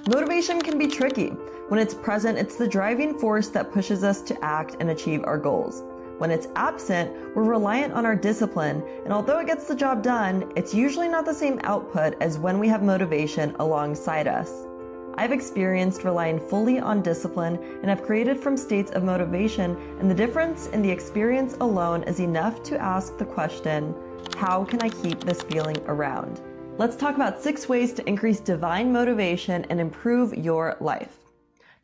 Motivation can be tricky. When it's present, it's the driving force that pushes us to act and achieve our goals. When it's absent, we're reliant on our discipline, and although it gets the job done, it's usually not the same output as when we have motivation alongside us. I've experienced relying fully on discipline and have created from states of motivation, and the difference in the experience alone is enough to ask the question, how can I keep this feeling around? Let's talk about 6 ways to increase divine motivation and improve your life.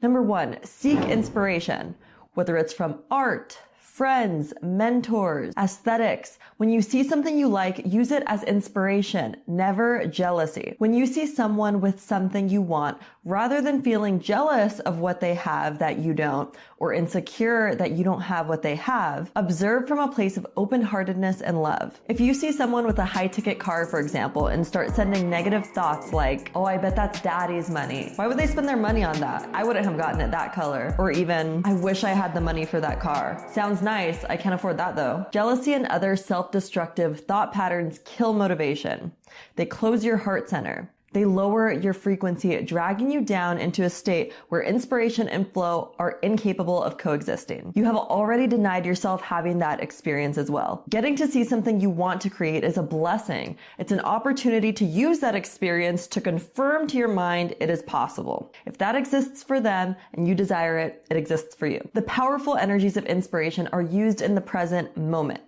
Number 1, seek inspiration. Whether it's from art, friends, mentors, aesthetics. When you see something you like, use it as inspiration, never jealousy. When you see someone with something you want, rather than feeling jealous of what they have that you don't, or insecure that you don't have what they have, observe from a place of open-heartedness and love. If you see someone with a high-ticket car, for example, and start sending negative thoughts like, oh, I bet that's daddy's money. Why would they spend their money on that? I wouldn't have gotten it that color. Or even, I wish I had the money for that car. Sounds nice, I can't afford that though. Jealousy and other self-destructive thought patterns kill motivation. They close your heart center. They lower your frequency, dragging you down into a state where inspiration and flow are incapable of coexisting. You have already denied yourself having that experience as well. Getting to see something you want to create is a blessing. It's an opportunity to use that experience to confirm to your mind it is possible. If that exists for them and you desire it, it exists for you. The powerful energies of inspiration are used in the present moment.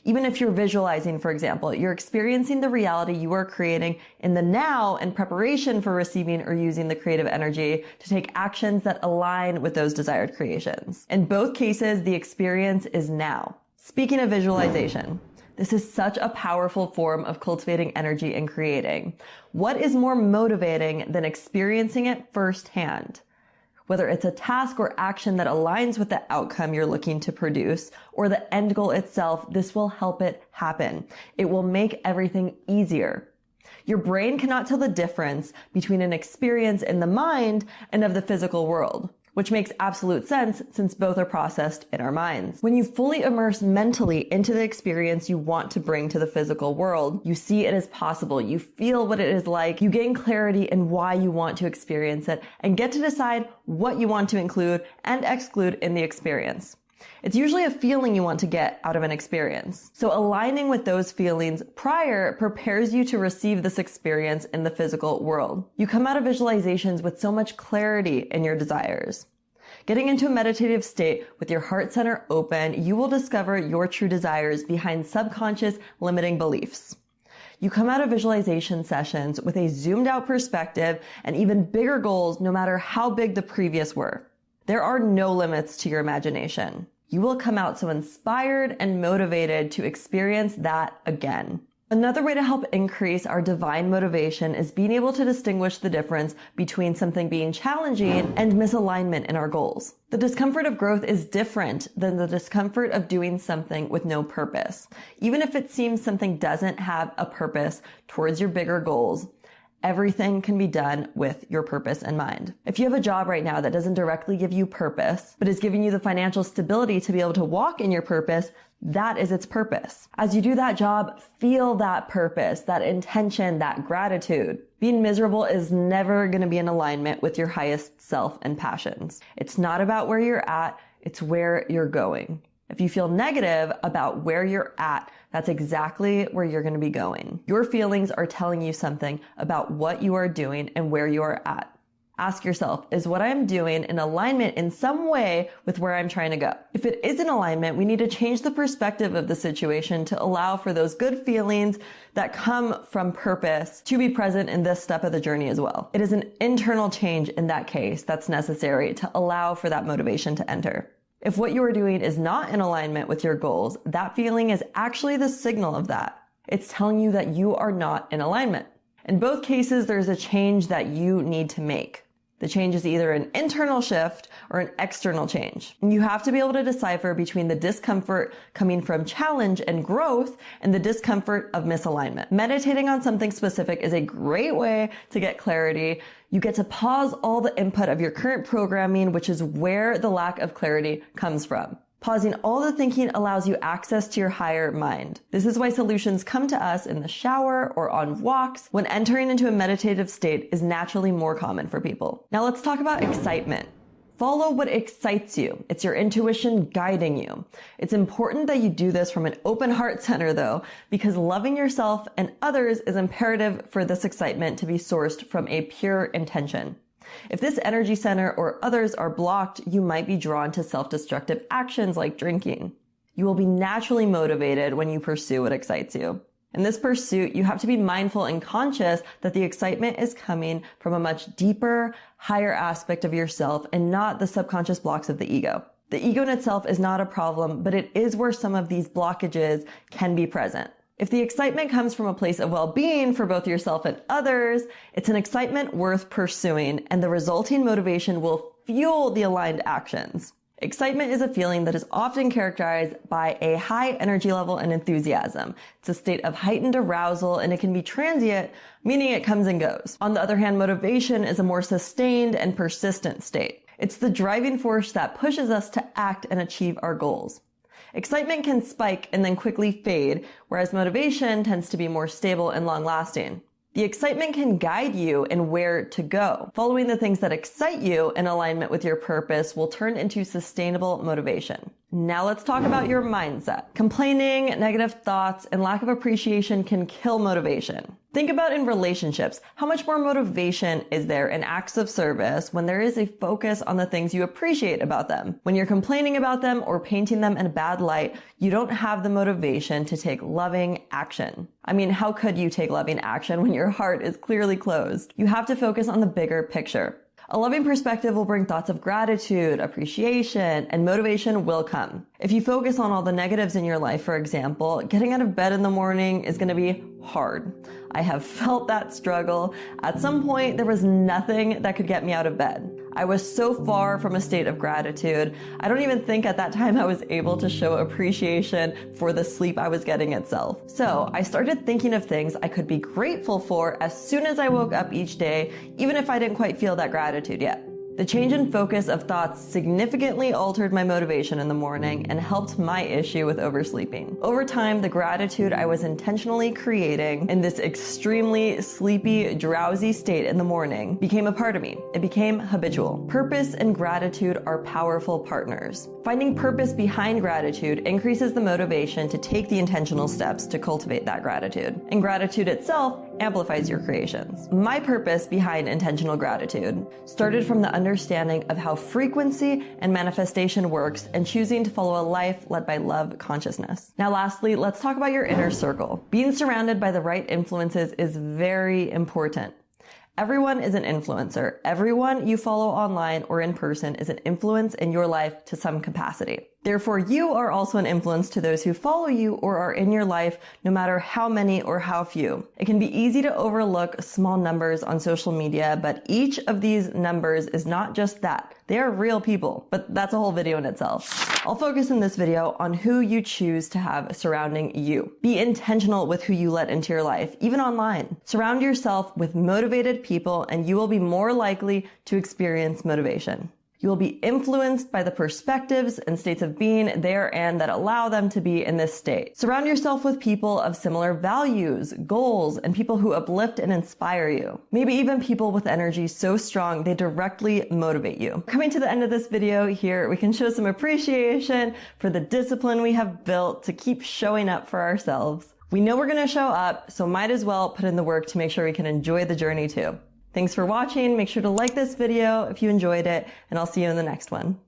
Even if you're visualizing, for example, you're experiencing the reality you are creating in the now in preparation for receiving or using the creative energy to take actions that align with those desired creations. In both cases, the experience is now. Speaking of visualization, this is such a powerful form of cultivating energy and creating. What is more motivating than experiencing it firsthand? Whether it's a task or action that aligns with the outcome you're looking to produce or the end goal itself, this will help it happen. It will make everything easier. Your brain cannot tell the difference between an experience in the mind and of the physical world, which makes absolute sense since both are processed in our minds. When you fully immerse mentally into the experience you want to bring to the physical world, you see it as possible, you feel what it is like, you gain clarity in why you want to experience it, and get to decide what you want to include and exclude in the experience. It's usually a feeling you want to get out of an experience. So aligning with those feelings prior prepares you to receive this experience in the physical world. You come out of visualizations with so much clarity in your desires. Getting into a meditative state with your heart center open, you will discover your true desires behind subconscious limiting beliefs. You come out of visualization sessions with a zoomed out perspective and even bigger goals no matter how big the previous were. There are no limits to your imagination. You will come out so inspired and motivated to experience that again. Another way to help increase our divine motivation is being able to distinguish the difference between something being challenging and misalignment in our goals. The discomfort of growth is different than the discomfort of doing something with no purpose. Even if it seems something doesn't have a purpose towards your bigger goals, everything can be done with your purpose in mind. If you have a job right now that doesn't directly give you purpose, but is giving you the financial stability to be able to walk in your purpose, that is its purpose. As you do that job, feel that purpose, that intention, that gratitude. Being miserable is never going to be in alignment with your highest self and passions. It's not about where you're at, it's where you're going. If you feel negative about where you're at, that's exactly where you're going to be going. Your feelings are telling you something about what you are doing and where you are at. Ask yourself, is what I'm doing in alignment in some way with where I'm trying to go? If it is in alignment, we need to change the perspective of the situation to allow for those good feelings that come from purpose to be present in this step of the journey as well. It is an internal change in that case that's necessary to allow for that motivation to enter. If what you are doing is not in alignment with your goals, that feeling is actually the signal of that. It's telling you that you are not in alignment. In both cases, there's a change that you need to make. The change is either an internal shift or an external change. And you have to be able to decipher between the discomfort coming from challenge and growth and the discomfort of misalignment. Meditating on something specific is a great way to get clarity. You get to pause all the input of your current programming, which is where the lack of clarity comes from. Pausing all the thinking allows you access to your higher mind. This is why solutions come to us in the shower or on walks, when entering into a meditative state is naturally more common for people. Now let's talk about excitement. Follow what excites you. It's your intuition guiding you. It's important that you do this from an open heart center though, because loving yourself and others is imperative for this excitement to be sourced from a pure intention. If this energy center or others are blocked, you might be drawn to self-destructive actions like drinking. You will be naturally motivated when you pursue what excites you. In this pursuit, you have to be mindful and conscious that the excitement is coming from a much deeper, higher aspect of yourself and not the subconscious blocks of the ego. The ego in itself is not a problem, but it is where some of these blockages can be present. If the excitement comes from a place of well-being for both yourself and others, it's an excitement worth pursuing, and the resulting motivation will fuel the aligned actions. Excitement is a feeling that is often characterized by a high energy level and enthusiasm. It's a state of heightened arousal, and it can be transient, meaning it comes and goes. On the other hand, motivation is a more sustained and persistent state. It's the driving force that pushes us to act and achieve our goals. Excitement can spike and then quickly fade, whereas motivation tends to be more stable and long-lasting. The excitement can guide you in where to go. Following the things that excite you in alignment with your purpose will turn into sustainable motivation. Now let's talk about your mindset. Complaining, negative thoughts, and lack of appreciation can kill motivation. Think about in relationships, how much more motivation is there in acts of service when there is a focus on the things you appreciate about them? When you're complaining about them or painting them in a bad light, you don't have the motivation to take loving action. I mean, how could you take loving action when your heart is clearly closed? You have to focus on the bigger picture. A loving perspective will bring thoughts of gratitude, appreciation, and motivation will come. If you focus on all the negatives in your life, for example, getting out of bed in the morning is going to be hard. I have felt that struggle. At some point, there was nothing that could get me out of bed. I was so far from a state of gratitude. I don't even think at that time I was able to show appreciation for the sleep I was getting itself. So I started thinking of things I could be grateful for as soon as I woke up each day, even if I didn't quite feel that gratitude yet. The change in focus of thoughts significantly altered my motivation in the morning and helped my issue with oversleeping. Over time, the gratitude I was intentionally creating in this extremely sleepy, drowsy state in the morning became a part of me. It became habitual. Purpose and gratitude are powerful partners. Finding purpose behind gratitude increases the motivation to take the intentional steps to cultivate that gratitude. And gratitude itself amplifies your creations. My purpose behind intentional gratitude started from the understanding of how frequency and manifestation works and choosing to follow a life led by love consciousness. Now lastly, let's talk about your inner circle. Being surrounded by the right influences is very important. Everyone is an influencer. Everyone you follow online or in person is an influence in your life to some capacity. Therefore, you are also an influence to those who follow you or are in your life, no matter how many or how few. It can be easy to overlook small numbers on social media, but each of these numbers is not just that. They are real people, but that's a whole video in itself. I'll focus in this video on who you choose to have surrounding you. Be intentional with who you let into your life, even online. Surround yourself with motivated people and you will be more likely to experience motivation. You will be influenced by the perspectives and states of being there and that allow them to be in this state. Surround yourself with people of similar values, goals, and people who uplift and inspire you. Maybe even people with energy so strong they directly motivate you. Coming to the end of this video here, we can show some appreciation for the discipline we have built to keep showing up for ourselves. We know we're going to show up, so might as well put in the work to make sure we can enjoy the journey too. Thanks for watching. Make sure to like this video if you enjoyed it, and I'll see you in the next one.